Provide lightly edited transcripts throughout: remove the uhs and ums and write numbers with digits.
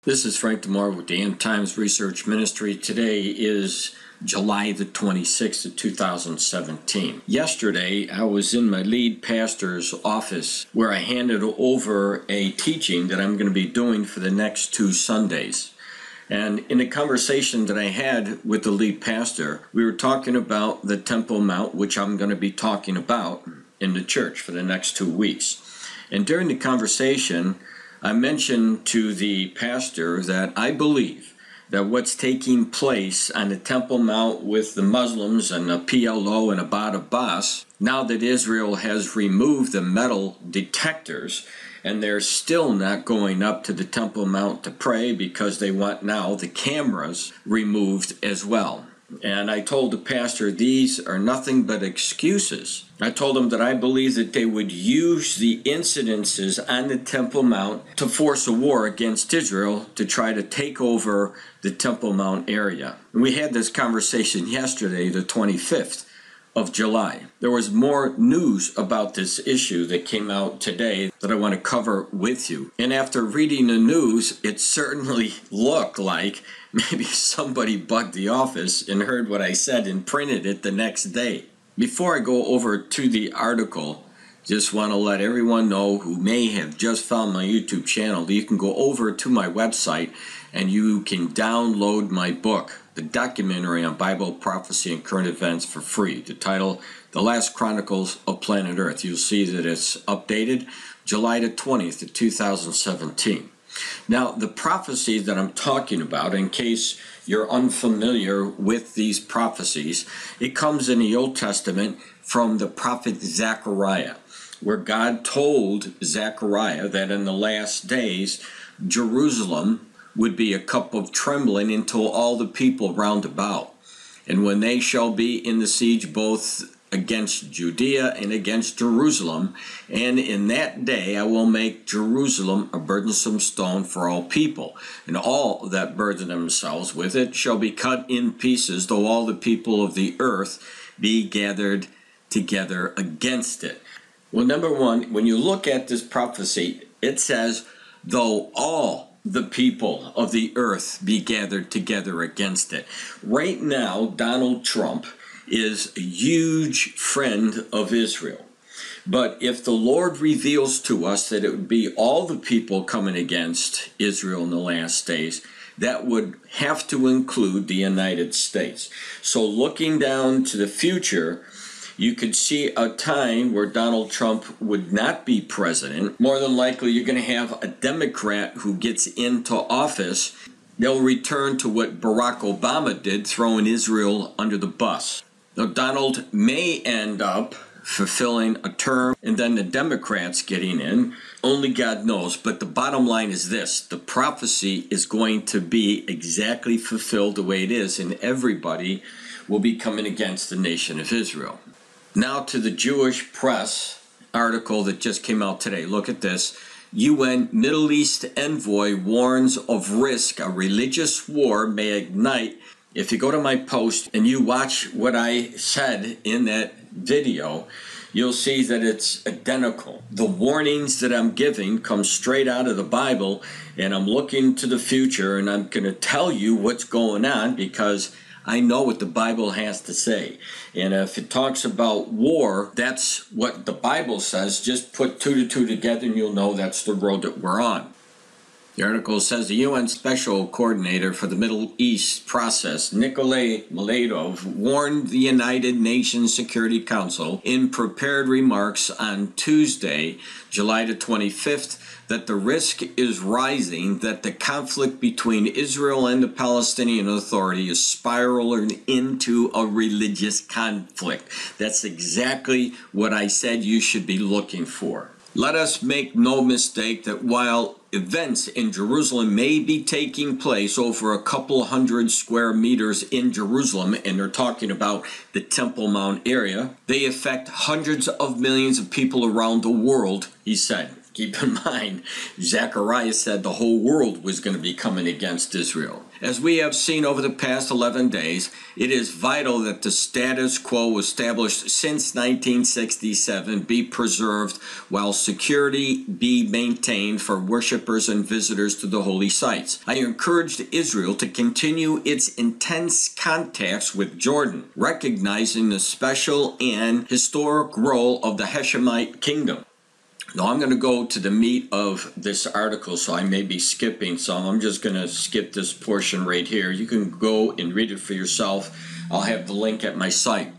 This is Frank DeMar with the End Times Research Ministry. Today is July the 26th of 2017. Yesterday, I was in my lead pastor's office where I handed over a teaching that I'm going to be doing for the next 2 Sundays. And in a conversation that I had with the lead pastor, we were talking about the Temple Mount, which I'm going to be talking about in the church for the next 2 weeks. And during the conversation, I mentioned to the pastor that I believe that what's taking place on the Temple Mount with the Muslims and the PLO and Abbad Abbas, now that Israel has removed the metal detectors, and they're still not going up to the Temple Mount to pray because they want now the cameras removed as well. And I told the pastor these are nothing but excuses. I told him that I believe that they would use the incidences on the Temple Mount to force a war against Israel to try to take over the Temple Mount area. And we had this conversation yesterday, the 25th of July. There was more news about this issue that came out today that I want to cover with you. And after reading the news, it certainly looked like maybe somebody bugged the office and heard what I said and printed it the next day. Before I go over to the article, just want to let everyone know who may have just found my YouTube channel that you can go over to my website and you can download my book, the documentary on Bible prophecy and current events, for free. The title, The Last Chronicles of Planet Earth. You'll see that it's updated July the 20th of 2017. Now, the prophecy that I'm talking about, in case you're unfamiliar with these prophecies, it comes in the Old Testament from the prophet Zechariah, where God told Zechariah that in the last days, Jerusalem would be a cup of trembling until all the people round about. And when they shall be in the siege both against Judea and against Jerusalem, and in that day I will make Jerusalem a burdensome stone for all people, and all that burden themselves with it shall be cut in pieces, though all the people of the earth be gathered together against it. Well, number one, when you look at this prophecy, it says, though all the people of the earth be gathered together against it. Right now, Donald Trump is a huge friend of Israel. But if the Lord reveals to us that it would be all the people coming against Israel in the last days, that would have to include the United States. So looking down to the future, you could see a time where Donald Trump would not be president. More than likely, you're going to have a Democrat who gets into office. They'll return to what Barack Obama did, throwing Israel under the bus. Now, Donald may end up fulfilling a term and then the Democrats getting in. Only God knows. But the bottom line is this. The prophecy is going to be exactly fulfilled the way it is, and everybody will be coming against the nation of Israel. Now to the Jewish press article that just came out today. Look at this. UN Middle East envoy warns of risk a religious war may ignite. If you go to my post and you watch what I said in that video, you'll see that it's identical. The warnings that I'm giving come straight out of the Bible, and I'm looking to the future, and I'm going to tell you what's going on because I know what the Bible has to say. And if it talks about war, that's what the Bible says. Just put 2 to 2 together and you'll know that's the road that we're on. The article says the UN Special Coordinator for the Middle East process, Nikolay Miladov, warned the United Nations Security Council in prepared remarks on Tuesday, July the 25th, that the risk is rising that the conflict between Israel and the Palestinian Authority is spiraling into a religious conflict. That's exactly what I said you should be looking for. Let us make no mistake that while events in Jerusalem may be taking place over a couple hundred square meters in Jerusalem, and they're talking about the Temple Mount area, they affect hundreds of millions of people around the world, he said. Keep in mind, Zechariah said the whole world was going to be coming against Israel. As we have seen over the past 11 days, it is vital that the status quo established since 1967 be preserved while security be maintained for worshipers and visitors to the holy sites. I encouraged Israel to continue its intense contacts with Jordan, recognizing the special and historic role of the Hashemite kingdom. Now I'm going to go to the meat of this article, so I may be skipping some. I'm just going to skip this portion right here. You can go and read it for yourself. I'll have the link at my site.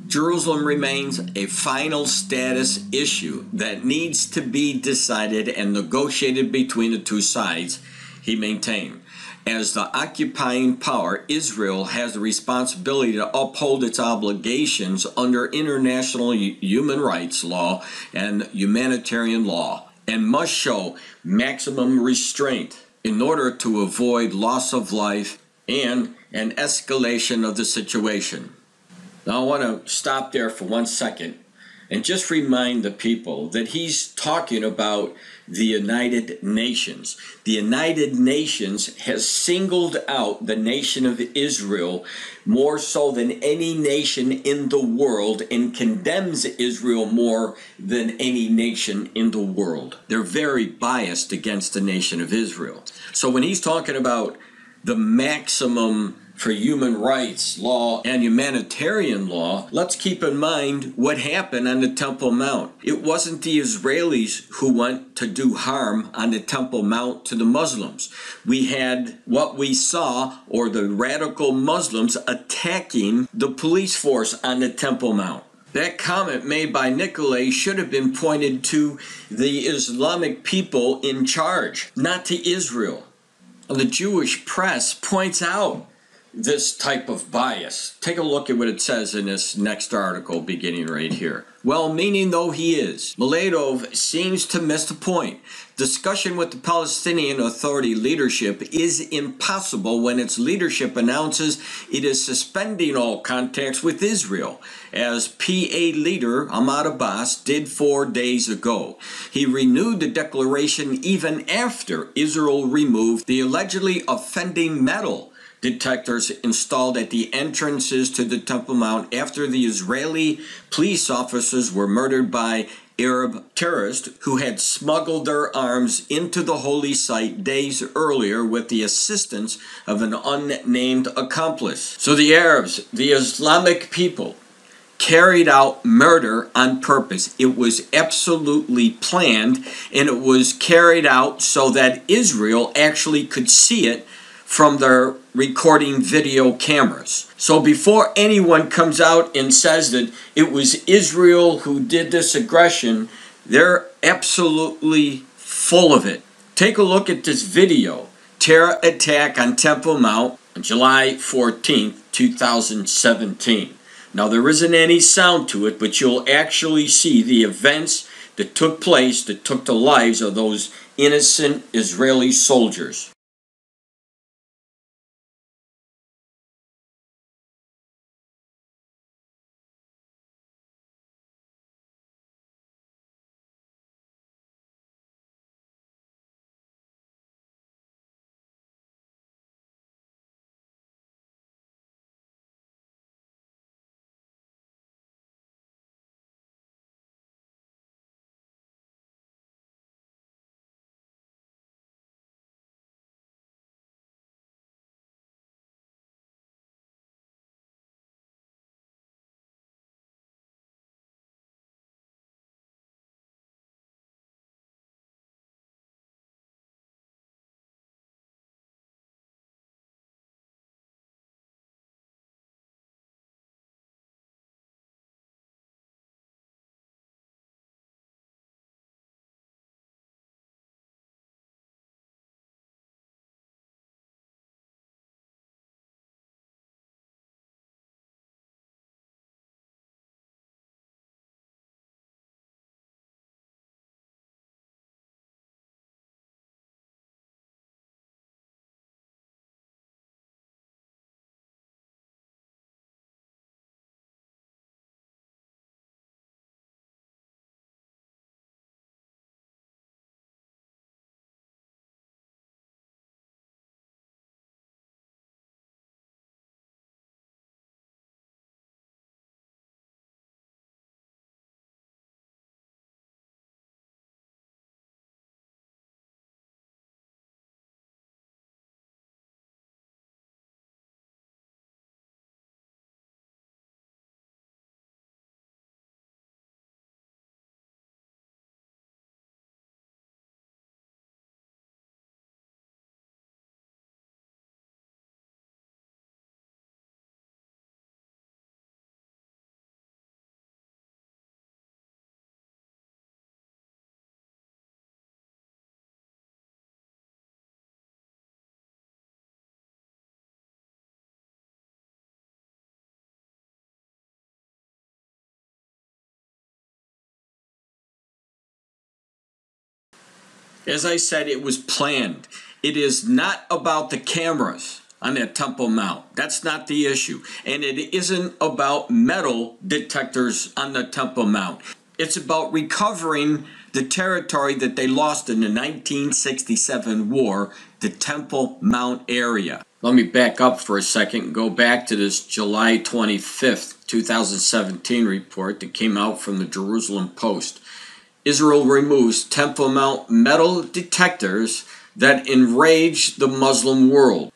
Jerusalem remains a final status issue that needs to be decided and negotiated between the two sides, he maintained. As the occupying power, Israel has the responsibility to uphold its obligations under international human rights law and humanitarian law, and must show maximum restraint in order to avoid loss of life and an escalation of the situation. Now I want to stop there for 1 second and just remind the people that he's talking about the United Nations. The United Nations has singled out the nation of Israel more so than any nation in the world and condemns Israel more than any nation in the world. They're very biased against the nation of Israel. So when he's talking about the maximum for human rights law and humanitarian law, let's keep in mind what happened on the Temple Mount. It wasn't the Israelis who went to do harm on the Temple Mount to the Muslims. We had what we saw, or the radical Muslims attacking the police force on the Temple Mount. That comment made by Nicolay should have been pointed to the Islamic people in charge, not to Israel. The Jewish press points out this type of bias. Take a look at what it says in this next article beginning right here. Well-meaning though he is, Miladov seems to miss the point. Discussion with the Palestinian Authority leadership is impossible when its leadership announces it is suspending all contacts with Israel, as PA leader Ahmad Abbas did 4 days ago. He renewed the declaration even after Israel removed the allegedly offending metal detectors installed at the entrances to the Temple Mount after the Israeli police officers were murdered by Arab terrorists who had smuggled their arms into the holy site days earlier with the assistance of an unnamed accomplice. So the Arabs, the Islamic people, carried out murder on purpose. It was absolutely planned, and it was carried out so that Israel actually could see it from their recording video cameras. So before anyone comes out and says that it was Israel who did this aggression, they're absolutely full of it. Take a look at this video. Terror attack on Temple Mount on July 14th, 2017. Now there isn't any sound to it, but you'll actually see the events that took place, that took the lives of those innocent Israeli soldiers. As I said, it was planned. It is not about the cameras on that Temple Mount. That's not the issue. And it isn't about metal detectors on the Temple Mount. It's about recovering the territory that they lost in the 1967 war, the Temple Mount area. Let me back up for a second and go back to this July 25th, 2017 report that came out from the Jerusalem Post. Israel removes Temple Mount metal detectors that enrage the Muslim world.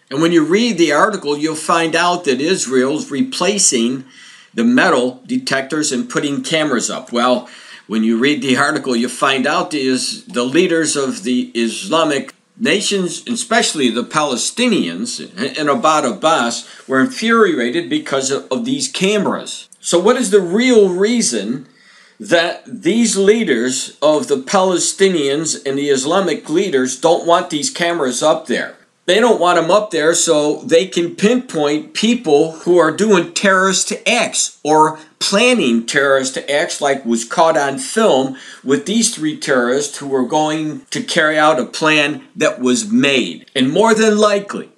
And when you read the article, you'll find out that Israel's replacing the metal detectors and putting cameras up. Well, when you read the article, you find out is the leaders of the Islamic nations, especially the Palestinians and Abbas, were infuriated because of these cameras. So what is the real reason that these leaders of the Palestinians and the Islamic leaders don't want these cameras up there? They don't want them up there so they can pinpoint people who are doing terrorist acts or planning terrorist acts, like was caught on film with these three terrorists who were going to carry out a plan that was made. And more than likely,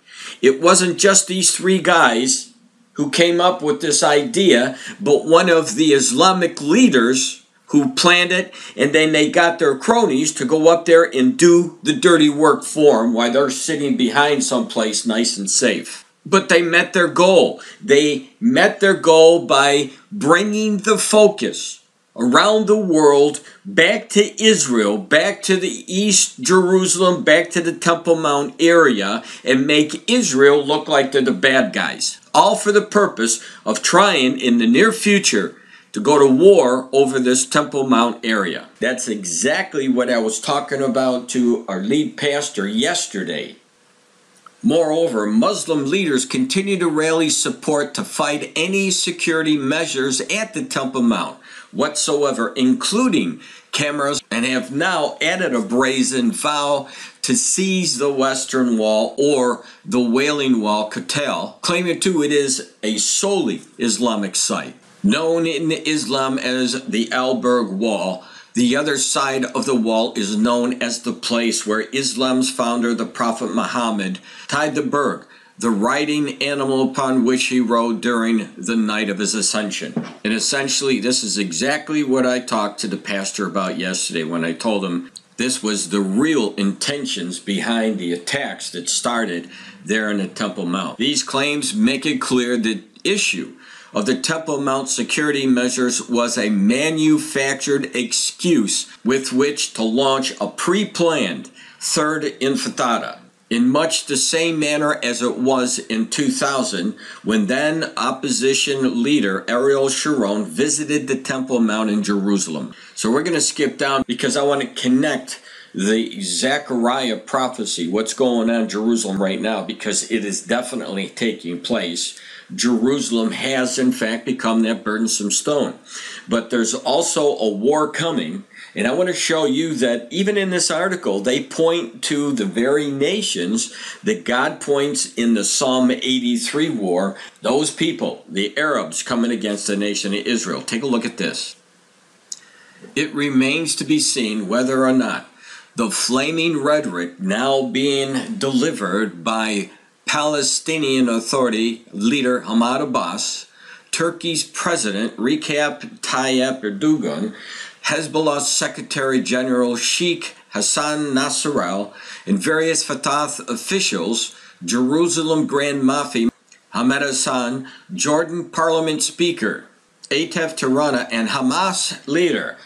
it wasn't just these three guys who came up with this idea, but one of the Islamic leaders who planned it, and then they got their cronies to go up there and do the dirty work for them while they're sitting behind someplace nice and safe. But they met their goal. They met their goal by bringing the focus around the world back to Israel, back to the East Jerusalem, back to the Temple Mount area, and make Israel look like they're the bad guys. All for the purpose of trying in the near future to go to war over this Temple Mount area. That's exactly what I was talking about to our lead pastor yesterday. Moreover, Muslim leaders continue to rally support to fight any security measures at the Temple Mount whatsoever, including cameras, and have now added a brazen vow to seize the Western Wall, or the Wailing Wall, Kotel, claiming too it is a solely Islamic site. Known in Islam as the Al-Berg Wall, the other side of the wall is known as the place where Islam's founder, the Prophet Muhammad, tied the berg, the riding animal upon which he rode during the night of his ascension. And essentially, this is exactly what I talked to the pastor about yesterday when I told him this was the real intentions behind the attacks that started there in the Temple Mount. These claims make it clear that issue of the Temple Mount security measures was a manufactured excuse with which to launch a pre-planned third intifada, in much the same manner as it was in 2000 when then opposition leader Ariel Sharon visited the Temple Mount in Jerusalem. So we're going to skip down because I want to connect the Zechariah prophecy, what's going on in Jerusalem right now, because it is definitely taking place. Jerusalem has in fact become that burdensome stone. But there's also a war coming, and I want to show you that even in this article, they point to the very nations that God points in the Psalm 83 war, those people, the Arabs coming against the nation of Israel. Take a look at this. It remains to be seen whether or not the flaming rhetoric now being delivered by Palestinian Authority leader Mahmoud Abbas, Turkey's President Recep Tayyip Erdogan, Hezbollah's Secretary General Sheikh Hassan Nasrallah, and various Fatah officials, Jerusalem Grand Mufti Ahmed Hassan, Jordan Parliament Speaker Atef Tirana, and Hamas leader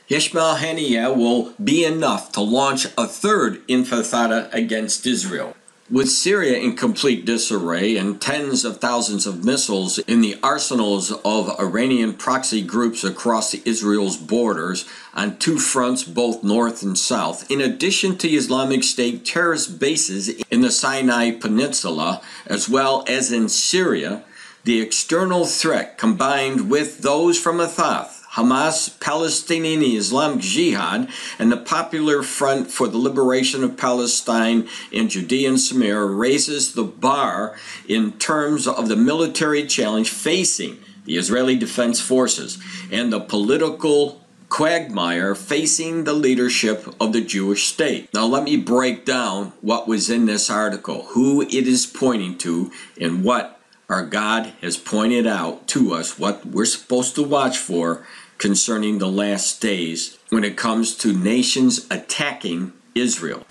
Ismail Haniyeh will be enough to launch a third intifada against Israel. With Syria in complete disarray and tens of thousands of missiles in the arsenals of Iranian proxy groups across Israel's borders on two fronts, both north and south, in addition to Islamic State terrorist bases in the Sinai Peninsula, as well as in Syria, the external threat combined with those from Fatah, Hamas, Palestinian Islamic Jihad, and the Popular Front for the Liberation of Palestine in Judea and Samaria raises the bar in terms of the military challenge facing the Israeli Defense Forces and the political quagmire facing the leadership of the Jewish state. Now let me break down what was in this article, who it is pointing to, and what our God has pointed out to us, what we're supposed to watch for concerning the last days when it comes to nations attacking Israel.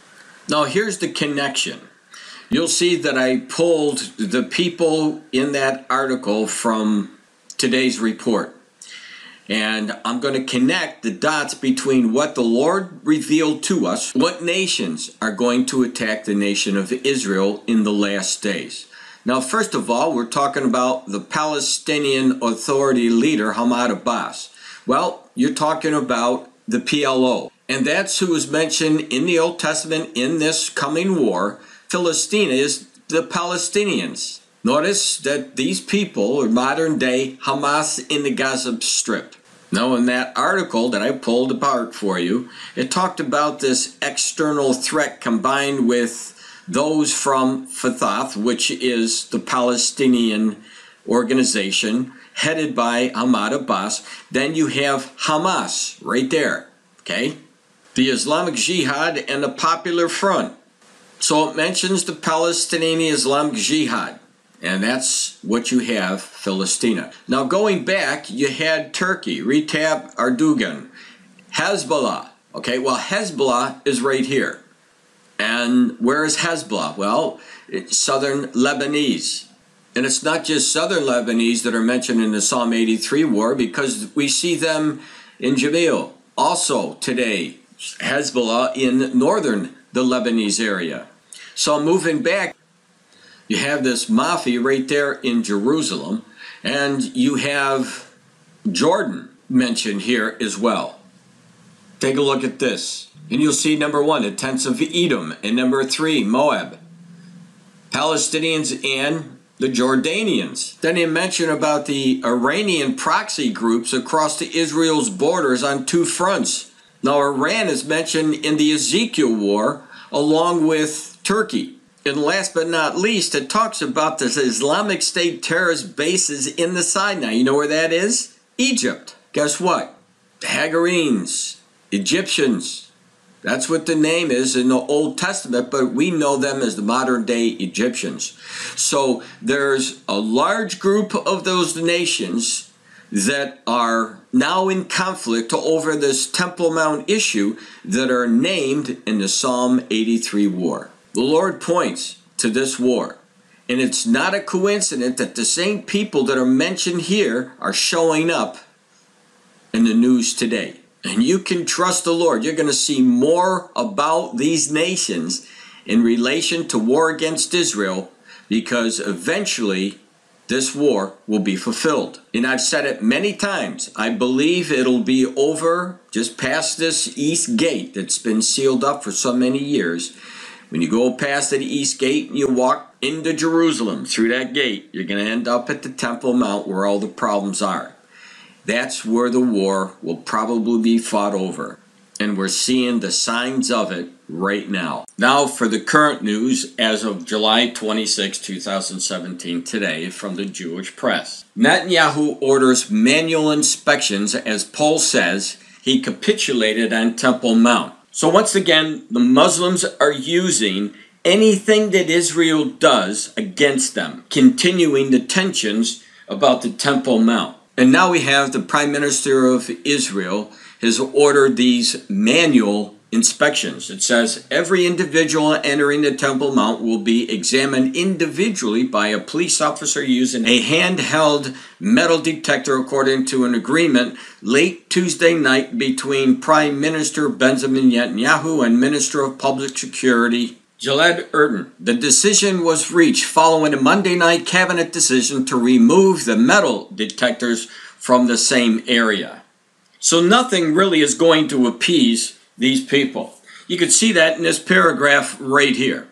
Now here's the connection. You'll see that I pulled the people in that article from today's report. And I'm going to connect the dots between what the Lord revealed to us, what nations are going to attack the nation of Israel in the last days. Now, first of all, we're talking about the Palestinian Authority leader, Mahmoud Abbas. Well, you're talking about the PLO. And that's who is mentioned in the Old Testament in this coming war. Palestine is the Palestinians. Notice that these people are modern day Hamas in the Gaza Strip. Now in that article that I pulled apart for you, it talked about this external threat combined with those from Fatah, which is the Palestinian organization headed by Mahmoud Abbas. Then you have Hamas right there, okay? The Islamic Jihad and the Popular Front. So it mentions the Palestinian Islamic Jihad, and that's what you have, Palestina. Now going back, you had Turkey, Recep Erdogan, Hezbollah. Okay, well Hezbollah is right here. And where is Hezbollah? Well, it's southern Lebanese. And it's not just southern Lebanese that are mentioned in the Psalm 83 war, because we see them in Jamil. Also today, Hezbollah in northern the Lebanese area. So moving back, you have this mafia right there in Jerusalem, and you have Jordan mentioned here as well. Take a look at this, and you'll see number 1, the tents of Edom, and number 3, Moab, Palestinians, and the Jordanians. Then they mention about the Iranian proxy groups across to Israel's borders on 2 fronts. Now Iran is mentioned in the Ezekiel war along with Turkey. And last but not least, it talks about the Islamic State terrorist bases in the Sinai. You know where that is? Egypt. Guess what? The Hagarenes, Egyptians. That's what the name is in the Old Testament, but we know them as the modern day Egyptians. So there's a large group of those nations that are now in conflict over this Temple Mount issue that are named in the Psalm 83 war. The Lord points to this war, and it's not a coincidence that the same people that are mentioned here are showing up in the news today. And you can trust the Lord. You're going to see more about these nations in relation to war against Israel, because eventually this war will be fulfilled. And I've said it many times. I believe it'll be over just past this east gate that's been sealed up for so many years. When you go past the east gate and you walk into Jerusalem through that gate, you're going to end up at the Temple Mount where all the problems are. That's where the war will probably be fought over. And we're seeing the signs of it right now. Now for the current news as of July 26, 2017, today from the Jewish press. Netanyahu orders manual inspections as poll says he capitulated on Temple Mount. So once again, the Muslims are using anything that Israel does against them, continuing the tensions about the Temple Mount. And now we have the Prime Minister of Israel has ordered these manual inspections. It says every individual entering the Temple Mount will be examined individually by a police officer using a handheld metal detector, according to an agreement late Tuesday night between Prime Minister Benjamin Netanyahu and Minister of Public Security Gilad Erdan. The decision was reached following a Monday night cabinet decision to remove the metal detectors from the same area. So nothing really is going to appease these people. You can see that in this paragraph right here,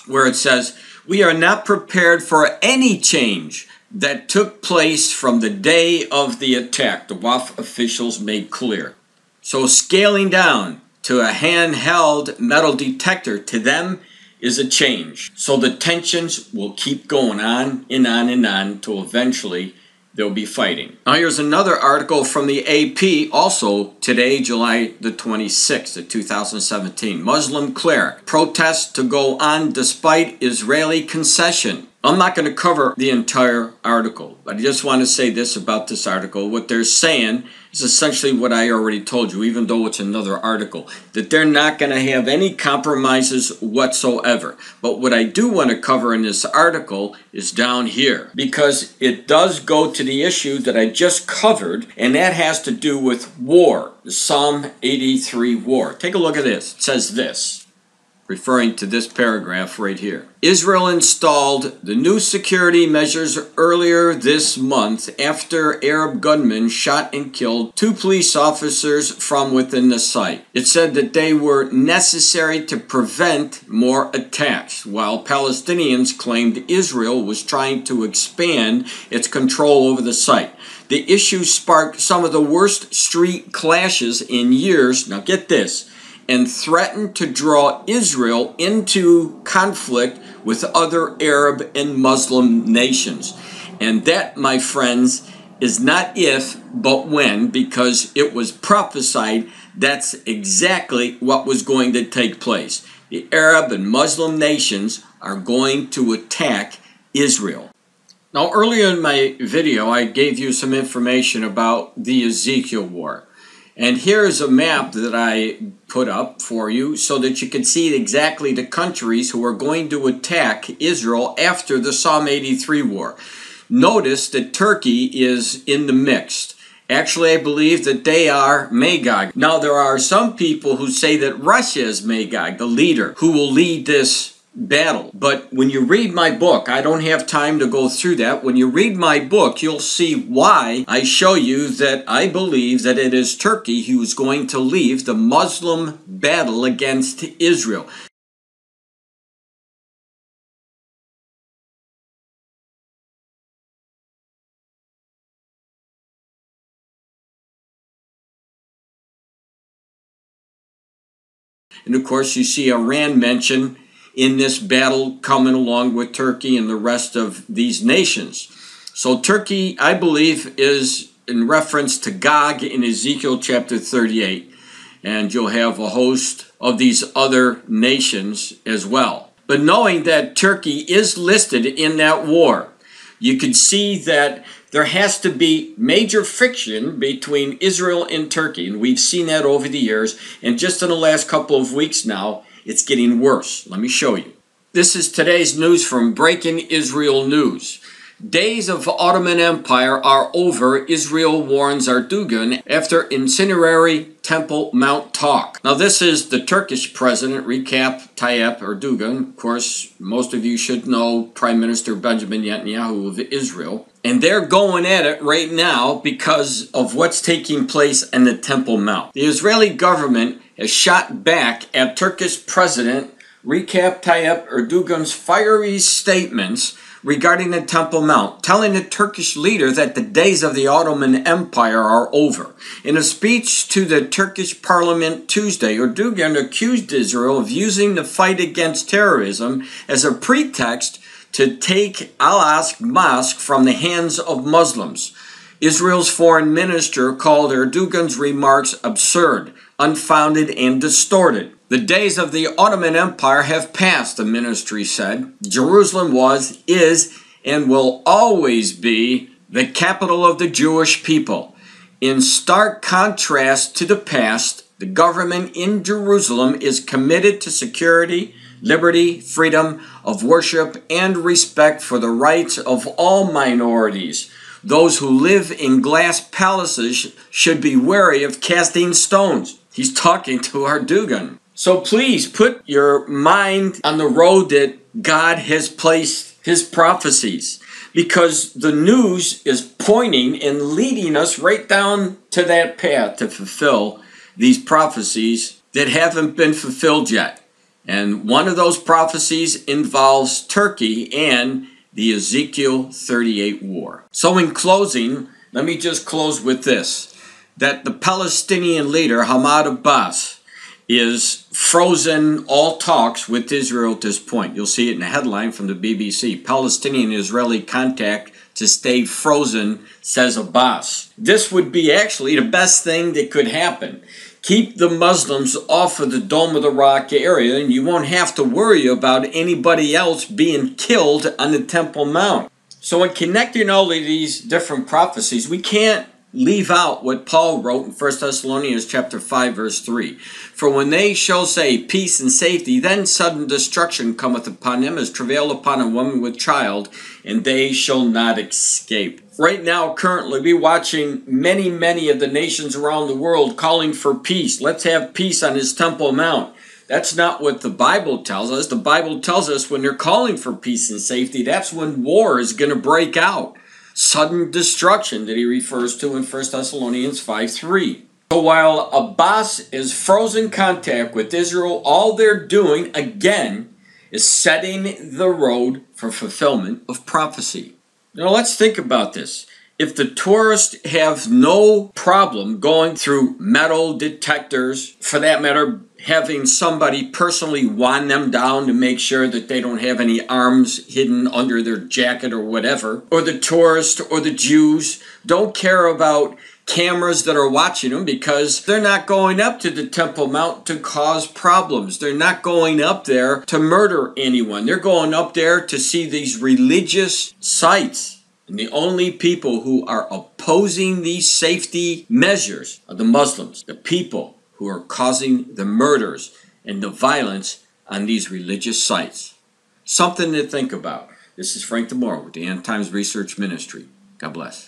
where it says, we are not prepared for any change that took place from the day of the attack, the WAF officials made clear. So scaling down to a handheld metal detector to them is a change. So the tensions will keep going on and on and on until eventually they'll be fighting. Now here's another article from the AP, also today, July the 26th of 2017. Muslim cleric, protests to go on despite Israeli concession. I'm not going to cover the entire article, but I just want to say this about this article. What they're saying is essentially what I already told you, even though it's another article, that they're not going to have any compromises whatsoever. But what I do want to cover in this article is down here, because it does go to the issue that I just covered, and that has to do with war, the Psalm 83 war. Take a look at this. It says this, referring to this paragraph right here. Israel installed the new security measures earlier this month after Arab gunmen shot and killed 2 police officers from within the site. It said that they were necessary to prevent more attacks, while Palestinians claimed Israel was trying to expand its control over the site. The issue sparked some of the worst street clashes in years, now get this, and threatened to draw Israel into conflict with other Arab and Muslim nations. And that, my friends, is not if, but when, because it was prophesied that's exactly what was going to take place. The Arab and Muslim nations are going to attack Israel. Now, earlier in my video, I gave you some information about the Ezekiel War. And here is a map that I put up for you so that you can see exactly the countries who are going to attack Israel after the Psalm 83 war. Notice that Turkey is in the mix. Actually, I believe that they are Magog. Now, there are some people who say that Russia is Magog, the leader, who will lead this battle. But when you read my book, I don't have time to go through that. When you read my book, you'll see why I show you that I believe that it is Turkey who is going to lead the Muslim battle against Israel. And of course, you see Iran mentioned in this battle coming along with Turkey and the rest of these nations. So Turkey, I believe, is in reference to Gog in Ezekiel chapter 38. And you'll have a host of these other nations as well. But knowing that Turkey is listed in that war, you can see that there has to be major friction between Israel and Turkey. And we've seen that over the years. And just in the last couple of weeks now, it's getting worse. Let me show you. This is today's news from Breaking Israel News. Days of Ottoman Empire are over, Israel warns Erdogan after incendiary Temple Mount talk. Now this is the Turkish president, Recep Tayyip Erdogan. Of course, most of you should know Prime Minister Benjamin Netanyahu of Israel. And they're going at it right now because of what's taking place in the Temple Mount. The Israeli government has shot back at Turkish President Recep Tayyip Erdogan's fiery statements regarding the Temple Mount, telling the Turkish leader that the days of the Ottoman Empire are over. In a speech to the Turkish parliament Tuesday, Erdogan accused Israel of using the fight against terrorism as a pretext to take Al-Aqsa Mosque from the hands of Muslims. Israel's foreign minister called Erdogan's remarks absurd, unfounded, and distorted. The days of the Ottoman Empire have passed, the ministry said. Jerusalem was, is, and will always be the capital of the Jewish people. In stark contrast to the past, the government in Jerusalem is committed to security, liberty, freedom of worship, and respect for the rights of all minorities. Those who live in glass palaces should be wary of casting stones. He's talking to Erdogan. So please put your mind on the road that God has placed his prophecies, because the news is pointing and leading us right down to that path to fulfill these prophecies that haven't been fulfilled yet. And one of those prophecies involves Turkey and the Ezekiel 38 war. So in closing, let me just close with this, that the Palestinian leader Mahmoud Abbas is frozen all talks with Israel at this point. You'll see it in a headline from the BBC. Palestinian-Israeli contact to stay frozen, says Abbas. This would be actually the best thing that could happen. Keep the Muslims off of the Dome of the Rock area, and you won't have to worry about anybody else being killed on the Temple Mount. So in connecting all of these different prophecies, we can't leave out what Paul wrote in 1 Thessalonians chapter 5, verse 3. For when they shall say peace and safety, then sudden destruction cometh upon them as travail upon a woman with child, and they shall not escape. Right now, currently, we're watching many of the nations around the world calling for peace. Let's have peace on this Temple Mount. That's not what the Bible tells us. The Bible tells us when they're calling for peace and safety, that's when war is going to break out. Sudden destruction that he refers to in 1 Thessalonians 5:3. So while Abbas is frozen contact with Israel, all they're doing, again, is setting the road for fulfillment of prophecy. Now let's think about this. If the tourists have no problem going through metal detectors, for that matter, having somebody personally wand them down to make sure that they don't have any arms hidden under their jacket or whatever, or the tourists or the Jews don't care about cameras that are watching them because they're not going up to the Temple Mount to cause problems. They're not going up there to murder anyone. They're going up there to see these religious sites. And the only people who are opposing these safety measures are the Muslims, the people who are causing the murders and the violence on these religious sites. Something to think about. This is Frank DeMora with the End Times Research Ministry. God bless.